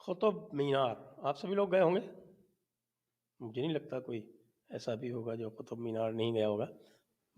कुतुब मीनार, आप सभी लोग गए होंगे? मुझे नहीं लगता कोई ऐसा भी होगा जो कुतुब मीनार नहीं गया होगा।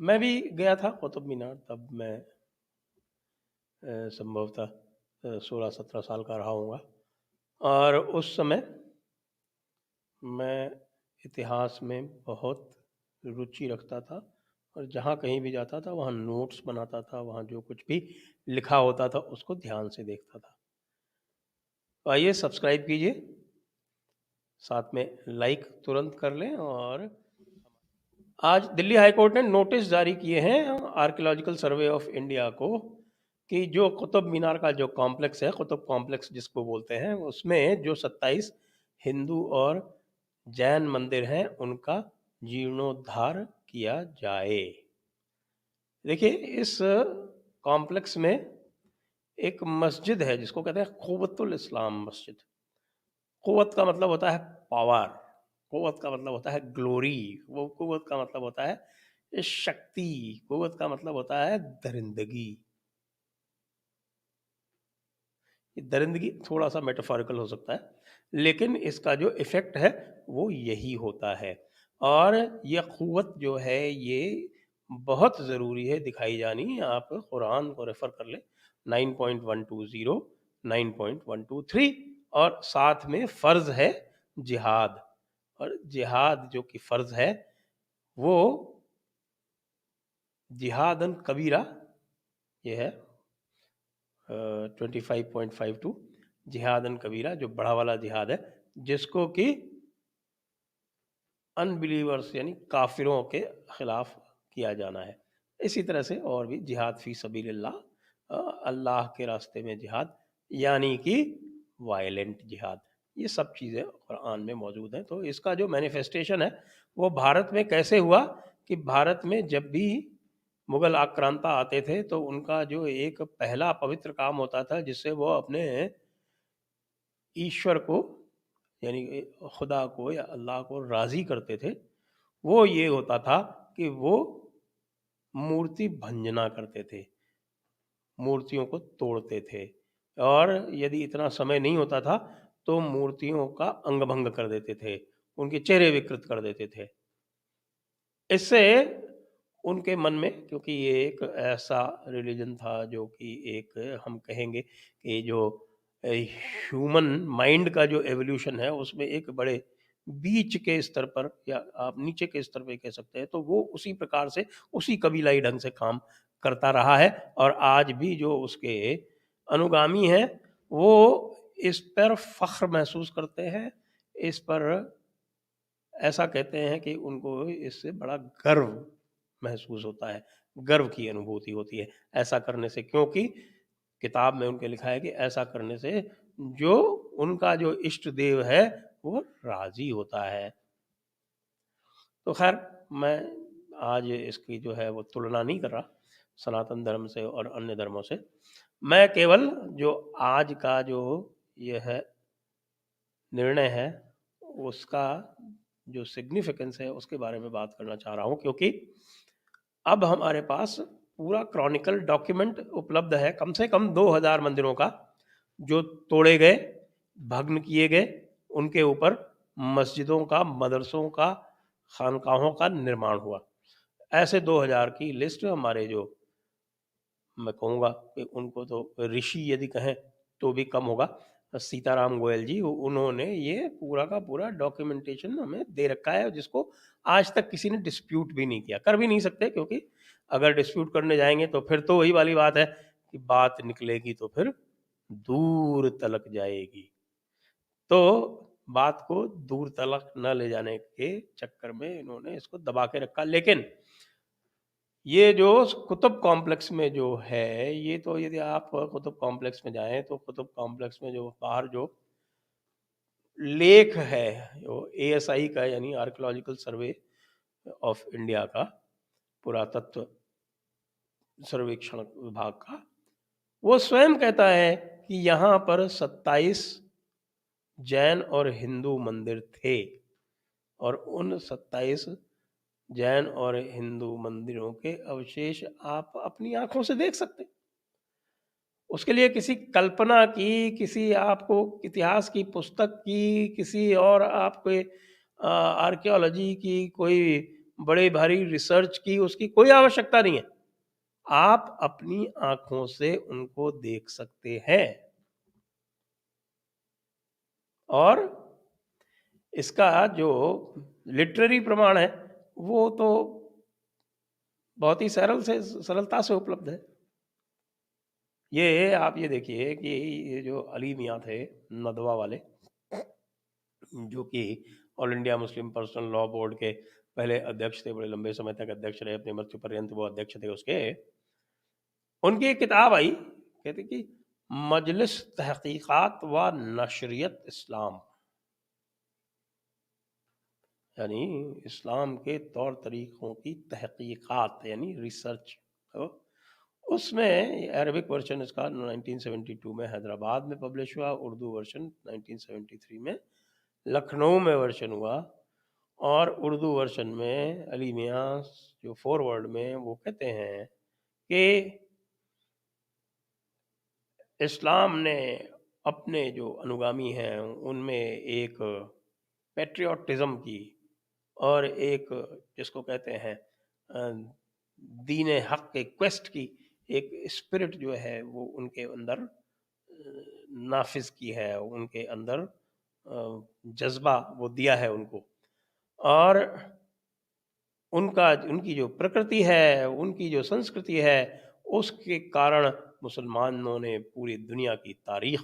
मैं भी गया था कुतुब मीनार, तब मैं संभवतः 16-17 साल का रहा होऊंगा। और उस समय मैं इतिहास में बहुत रुचि रखता था और जहाँ कहीं भी जाता था वहाँ नोट्स बनाता था, वहाँ जो कुछ भी लिखा होता था उसको ध्यान से देखता था। तो आइए सब्सक्राइब कीजिए, साथ में लाइक तुरंत कर लें। और आज दिल्ली हाई कोर्ट ने नोटिस जारी किए हैं आर्कियोलॉजिकल सर्वे ऑफ इंडिया को कि जो कुतुब मीनार का जो कॉम्प्लेक्स है, कुतुब कॉम्प्लेक्स जिसको बोलते हैं, उसमें जो 27 हिंदू और जैन मंदिर हैं उनका जीर्णोद्धार किया जाए। देखिए, इस कॉम्प्लेक्स में एक मस्जिद है जिसको कहते हैं क़ुव्वतुल इस्लाम मस्जिद। क़ुव्वत का मतलब होता है पावर, क़ुव्वत का मतलब होता है ग्लोरी, वो क़ुव्वत का मतलब होता है शक्ति, क़ुव्वत का मतलब होता है दरिंदगी। ये दरिंदगी थोड़ा सा मेटाफोरिकल हो सकता है, लेकिन इसका जो इफेक्ट है वो यही होता है। और ये क़ुव्वत जो है ये बहुत ज़रूरी है दिखाई जानी। आप कुरान को रेफ़र कर लें, 9.120, 9.123, और साथ में फ़र्ज़ है जिहाद। और जिहाद जो कि फ़र्ज़ है वो जिहादन कबीरा, ये है 25.52, जिहादन कबीरा, जो बड़ा वाला जिहाद है, जिसको कि अनबिलीवर्स यानी काफिरों के खिलाफ किया जाना है। इसी तरह से और भी जिहाद फी सबीलिल्लाह, अल्लाह के रास्ते में जिहाद, यानी कि वायलेंट जिहाद, ये सब चीज़ें कुरान में मौजूद हैं। तो इसका जो मैनिफेस्टेशन है वो भारत में कैसे हुआ कि भारत में जब भी मुगल आक्रांता आते थे तो उनका जो एक पहला पवित्र काम होता था जिससे वो अपने ईश्वर को यानी खुदा को या अल्लाह को राज़ी करते थे, वो ये होता था कि वो मूर्ति भंजना करते थे, मूर्तियों को तोड़ते थे। और यदि इतना समय नहीं होता था तो मूर्तियों का अंगभंग कर देते थे, उनके चेहरे विकृत कर देते थे। इससे उनके मन में, क्योंकि ये एक ऐसा रिलीजन था जो कि एक हम कहेंगे कि जो ह्यूमन माइंड का जो एवोल्यूशन है उसमें एक बड़े बीच के स्तर पर या आप नीचे के स्तर पे कह सकते हैं, तो वो उसी प्रकार से उसी कबीलाई ढंग से काम करता रहा है। और आज भी जो उसके अनुगामी हैं वो इस पर फख्र महसूस करते हैं, इस पर ऐसा कहते हैं कि उनको इससे बड़ा गर्व महसूस होता है, गर्व की अनुभूति होती है ऐसा करने से, क्योंकि किताब में उनके लिखा है कि ऐसा करने से जो उनका जो इष्ट देव है वो राजी होता है। तो खैर, मैं आज इसकी जो है वो तुलना नहीं कर रहा सनातन धर्म से और अन्य धर्मों से। मैं केवल जो आज का जो ये है निर्णय है उसका जो सिग्निफिकेंस है उसके बारे में बात करना चाह रहा हूँ, क्योंकि अब हमारे पास पूरा क्रॉनिकल डॉक्यूमेंट उपलब्ध है कम से कम 2000 मंदिरों का जो तोड़े गए, भग्न किए गए, उनके ऊपर मस्जिदों का, मदरसों का, खानकाहों का निर्माण हुआ। ऐसे 2000 की लिस्ट हमारे जो, मैं कहूँगा कि उनको तो ऋषि यदि कहें तो भी कम होगा, सीताराम गोयल जी, उन्होंने ये पूरा का पूरा डॉक्यूमेंटेशन हमें दे रखा है, जिसको आज तक किसी ने डिस्प्यूट भी नहीं किया, कर भी नहीं सकते, क्योंकि अगर डिस्प्यूट करने जाएंगे तो फिर तो वही वाली बात है कि बात निकलेगी तो फिर दूर तलक जाएगी। तो बात को दूर तलक न ले जाने के चक्कर में इन्होंने इसको दबा के रखा। लेकिन ये जो कुतुब कॉम्प्लेक्स में जो है, ये तो यदि आप कुतुब कॉम्प्लेक्स में जाएं तो कुतुब कॉम्प्लेक्स में जो बाहर जो लेख है, जो एएसआई का यानी आर्कियोलॉजिकल सर्वे ऑफ इंडिया का, पुरातत्व सर्वेक्षण विभाग का, वो स्वयं कहता है कि यहाँ पर 27 जैन और हिंदू मंदिर थे, और उन 27 जैन और हिंदू मंदिरों के अवशेष आप अपनी आंखों से देख सकते हैं। उसके लिए किसी कल्पना की, किसी आपको इतिहास की पुस्तक की, किसी और आपके आर्कियोलॉजी की कोई बड़े भारी रिसर्च की उसकी कोई आवश्यकता नहीं है। आप अपनी आंखों से उनको देख सकते हैं। और इसका जो लिटरेरी प्रमाण है वो तो बहुत ही सरलता से उपलब्ध है। ये आप ये देखिए कि ये जो अली मियाँ थे नदवा वाले, जो कि all India Muslim personal law board के पहले अध्यक्ष थे, बड़े लंबे समय तक अध्यक्ष रहे, अपने मृत्यु पर्यंत वो अध्यक्ष थे उसके। उनकी एक किताब आई, कहते कि मजलिस तहकीकात व नशरियत इस्लाम, यानी इस्लाम के तौर तरीकों की तहकीकात यानी रिसर्च। तो उसमें अरबिक वर्जन इसका 1972 में हैदराबाद में पब्लिश हुआ, उर्दू वर्जन 1973 में लखनऊ में वर्जन हुआ। और उर्दू वर्जन में अली मियाँ जो फॉरवर्ड में वो कहते हैं कि इस्लाम ने अपने जो अनुगामी हैं उनमें एक पैट्रियोटिज्म की और एक जिसको कहते हैं दीन हक के क्वेस्ट की एक स्पिरिट जो है वो उनके अंदर नाफिज की है, उनके अंदर जज्बा वो दिया है उनको। और उनका उनकी जो प्रकृति है, उनकी जो संस्कृति है, उसके कारण मुसलमानों ने पूरी दुनिया की तारीख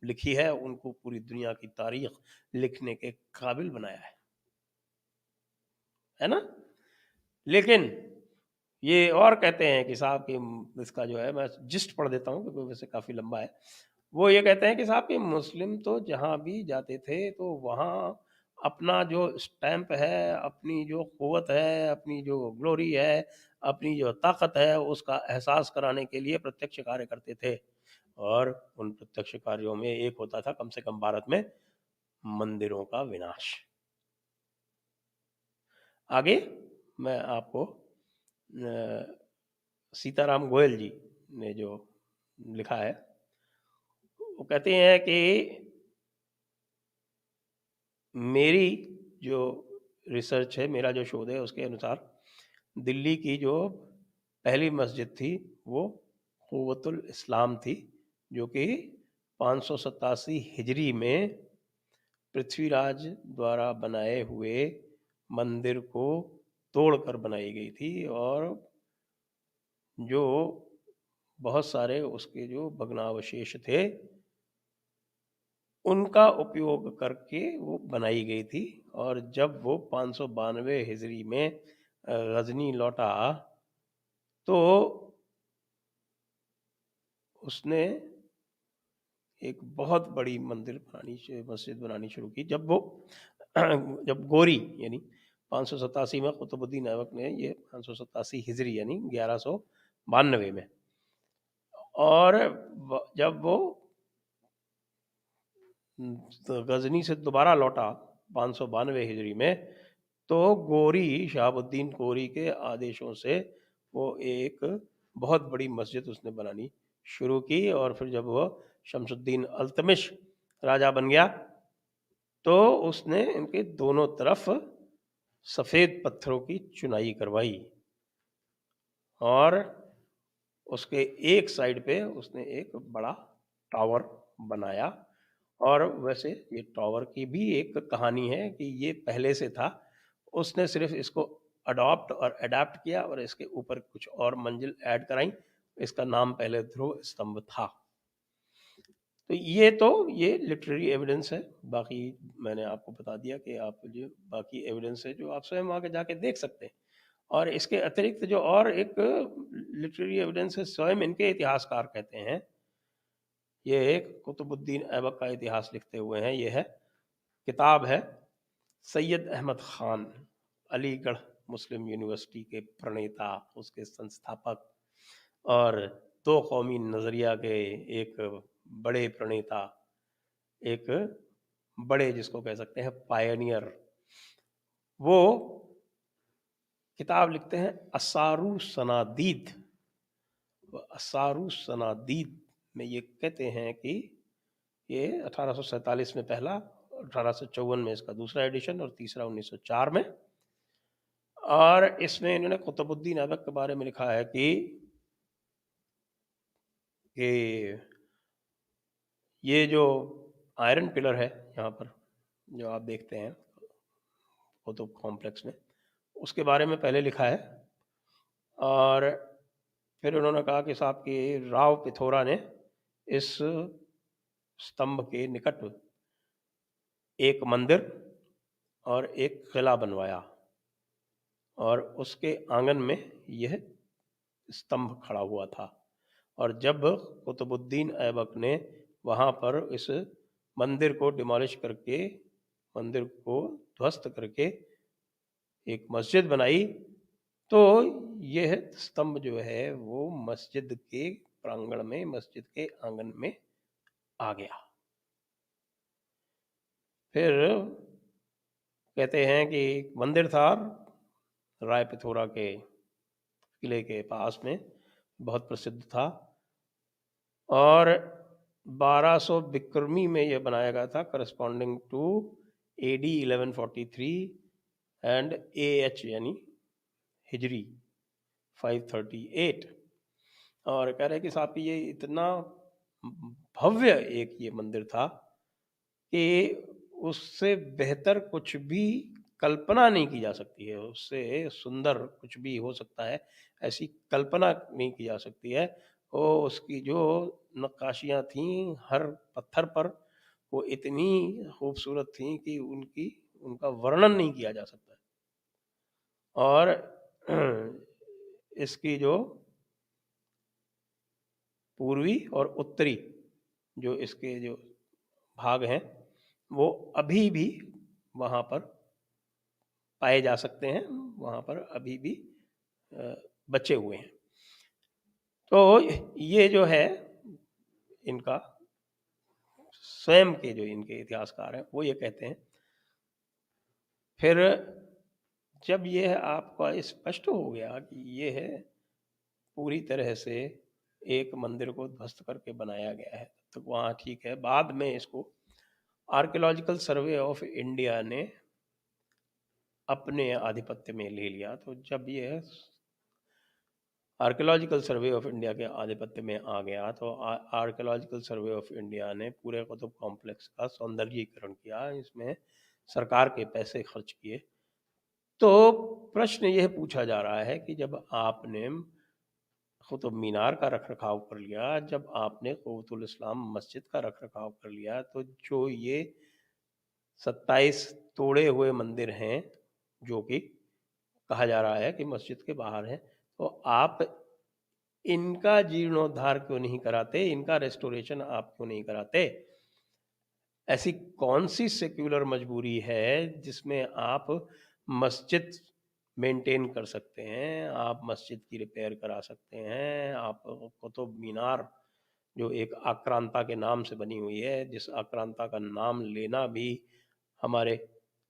लिखी है, उनको पूरी दुनिया की तारीख लिखने के काबिल बनाया है ना। लेकिन ये और कहते हैं कि साहब कि इसका जो है मैं जिस्ट पढ़ देता हूँ क्योंकि वैसे काफ़ी लंबा है। वो ये कहते हैं कि साहब कि मुस्लिम तो जहाँ भी जाते थे तो वहाँ अपना जो स्टैंप है, अपनी जो क़ुव्वत है, अपनी जो ग्लोरी है, अपनी जो ताकत है, उसका एहसास कराने के लिए प्रत्यक्ष कार्य करते थे। और उन प्रत्यक्ष कार्यों में एक होता था कम से कम भारत में मंदिरों का विनाश। आगे मैं आपको सीताराम गोयल जी ने जो लिखा है वो कहते हैं कि मेरी जो रिसर्च है, मेरा जो शोध है, उसके अनुसार दिल्ली की जो पहली मस्जिद थी वो क़ुव्वतुल इस्लाम थी, जो कि 587 हिजरी में पृथ्वीराज द्वारा बनाए हुए मंदिर को तोड़कर बनाई गई थी। और जो बहुत सारे उसके जो भग्नावशेष थे उनका उपयोग करके वो बनाई गई थी। और जब वो 592 हिजरी में गजनी लौटा तो उसने एक बहुत बड़ी मस्जिद बनानी शुरू की। जब वो जब गोरी यानी 587 में कुतुबुद्दीन ऐबक ने ये 587 हिजरी यानी 1192 में, और जब वो तो गजनी से दोबारा लौटा 592 हिजरी में, तो गोरी शहाबुद्दीन गोरी के आदेशों से वो एक बहुत बड़ी मस्जिद उसने बनानी शुरू की। और फिर जब वो शमसुद्दीन अल्तमिश राजा बन गया तो उसने इनके दोनों तरफ सफ़ेद पत्थरों की चुनाई करवाई और उसके एक साइड पे उसने एक बड़ा टावर बनाया। और वैसे ये टावर की भी एक कहानी है कि ये पहले से था, उसने सिर्फ इसको अडॉप्ट और अडेप्ट किया और इसके ऊपर कुछ और मंजिल ऐड कराई। इसका नाम पहले ध्रुव स्तंभ था। तो ये लिटरेरी एविडेंस है। बाकी मैंने आपको बता दिया कि आप जो बाकी एविडेंस है जो आप स्वयं आगे जाके देख सकते हैं। और इसके अतिरिक्त जो और एक लिटरेरी एविडेंस है, स्वयं इनके इतिहासकार कहते हैं, ये एक कुतुबुद्दीन ऐबक का इतिहास लिखते हुए हैं। ये है किताब है सैयद अहमद ख़ान, अलीगढ़ मुस्लिम यूनिवर्सिटी के प्रणेता, उसके संस्थापक और दो कौमी नज़रिया के एक बड़े प्रणेता, एक बड़े जिसको कह सकते हैं पायनियर। वो किताब लिखते हैं असारू सनादीद असारू सनादीद में ये कहते हैं कि ये 1847 में पहला, 1854 में इसका दूसरा एडिशन और तीसरा 1904 में। और इसमें इन्होंने कुतुबुद्दीन ऐबक के बारे में लिखा है कि ये जो आयरन पिलर है यहाँ पर जो आप देखते हैं कुतुब कॉम्प्लेक्स में, उसके बारे में पहले लिखा है। और फिर उन्होंने कहा कि साहब कि राव पिथोरा ने इस स्तंभ के निकट एक मंदिर और एक किला बनवाया और उसके आंगन में यह स्तंभ खड़ा हुआ था। और जब कुतुबुद्दीन ऐबक ने वहाँ पर इस मंदिर को डिमोलिश करके, मंदिर को ध्वस्त करके एक मस्जिद बनाई, तो यह स्तंभ जो है वो मस्जिद के प्रांगण में, मस्जिद के आंगन में आ गया। फिर कहते हैं कि मंदिर था राय पिथोरा के किले के पास में, बहुत प्रसिद्ध था, और 1200 बिक्रमी में यह बनाया गया था, corresponding to AD 1143 and AH यानी हिजरी 538। और कह रहे कि साहब ये इतना भव्य एक ये मंदिर था कि उससे बेहतर कुछ भी कल्पना नहीं की जा सकती है, उससे सुंदर कुछ भी हो सकता है ऐसी कल्पना नहीं की जा सकती है। वो उसकी जो नक्काशियाँ थीं हर पत्थर पर, वो इतनी खूबसूरत थीं कि उनका वर्णन नहीं किया जा सकता। और इसकी जो पूर्वी और उत्तरी जो इसके जो भाग हैं वो अभी भी वहाँ पर पाए जा सकते हैं, वहाँ पर अभी भी बचे हुए हैं। तो ये जो है इनका स्वयं के जो इनके इतिहासकार हैं वो ये कहते हैं। फिर जब यह आपका स्पष्ट हो गया कि ये है पूरी तरह से एक मंदिर को ध्वस्त करके बनाया गया है, तो वहाँ ठीक है। बाद में इसको आर्कियोलॉजिकल सर्वे ऑफ इंडिया ने अपने आधिपत्य में ले लिया। तो जब ये आर्कियोलॉजिकल सर्वे ऑफ इंडिया के आधिपत्य में आ गया तो आर्कियोलॉजिकल सर्वे ऑफ इंडिया ने पूरे कुतुब कॉम्प्लेक्स का सौंदर्यीकरण किया, इसमें सरकार के पैसे खर्च किए। तो प्रश्न यह पूछा जा रहा है कि जब आपने कुतुब मीनार का रख रखाव कर लिया, जब आपने क़ुव्वतुल इस्लाम मस्जिद का रख रखाव कर लिया, तो जो ये 27 तोड़े हुए मंदिर हैं जो कि कहा जा रहा है कि मस्जिद के बाहर हैं, तो आप इनका जीर्णोद्धार क्यों नहीं कराते, इनका रेस्टोरेशन आप क्यों नहीं कराते? ऐसी कौन सी सेक्युलर मजबूरी है जिसमें आप मस्जिद मेंटेन कर सकते हैं, आप मस्जिद की रिपेयर करा सकते हैं, आप कुतुब मीनार जो एक आक्रांता के नाम से बनी हुई है, जिस आक्रांता का नाम लेना भी हमारे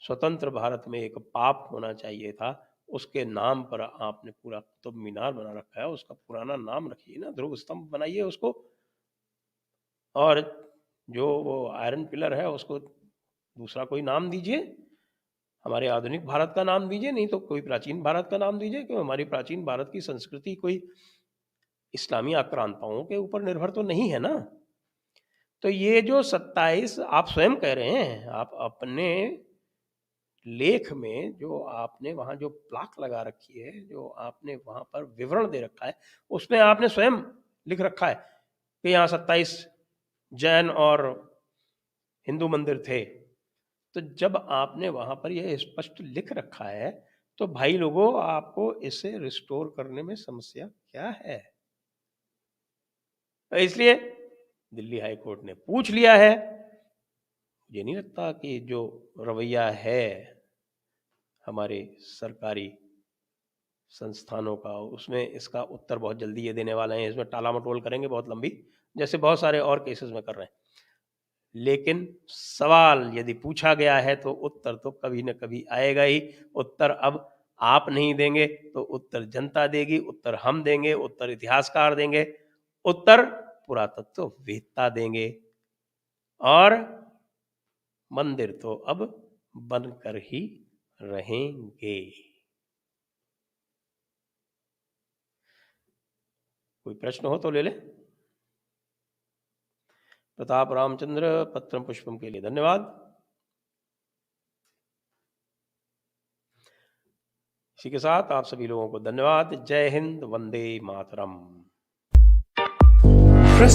स्वतंत्र भारत में एक पाप होना चाहिए था, उसके नाम पर आपने पूरा कुतुब मीनार बना रखा है। उसका पुराना नाम रखिए ना, ध्रुव स्तंभ बनाइए उसको, और जो वो आयरन पिलर है उसको दूसरा कोई नाम दीजिए, हमारे आधुनिक भारत का नाम दीजिए, नहीं तो कोई प्राचीन भारत का नाम दीजिए। क्यों, हमारी प्राचीन भारत की संस्कृति कोई इस्लामी आक्रांताओं के ऊपर निर्भर तो नहीं है ना। तो ये जो 27 आप स्वयं कह रहे हैं, आप अपने लेख में जो आपने वहाँ जो प्लाक लगा रखी है, जो आपने वहाँ पर विवरण दे रखा है, उसमें आपने स्वयं लिख रखा है कि यहाँ 27 जैन और हिंदू मंदिर थे। तो जब आपने वहाँ पर यह स्पष्ट लिख रखा है, तो भाई लोगों आपको इसे रिस्टोर करने में समस्या क्या है? इसलिए दिल्ली हाई कोर्ट ने पूछ लिया है। मुझे नहीं लगता कि जो रवैया है हमारे सरकारी संस्थानों का, उसमें इसका उत्तर बहुत जल्दी ये देने वाले हैं। इसमें टाला मटोल करेंगे बहुत लंबी, जैसे बहुत सारे और केसेस में कर रहे हैं। लेकिन सवाल यदि पूछा गया है तो उत्तर तो कभी न कभी आएगा ही। उत्तर अब आप नहीं देंगे तो उत्तर जनता देगी, उत्तर हम देंगे, उत्तर इतिहासकार देंगे, उत्तर पुरातत्ववेत्ता देंगे। और मंदिर तो अब बनकर ही रहेंगे। कोई प्रश्न हो तो ले ले। प्रताप रामचंद्र पत्रम पुष्पम के लिए धन्यवाद। इसी के साथ आप सभी लोगों को धन्यवाद। जय हिंद, वंदे मातरम।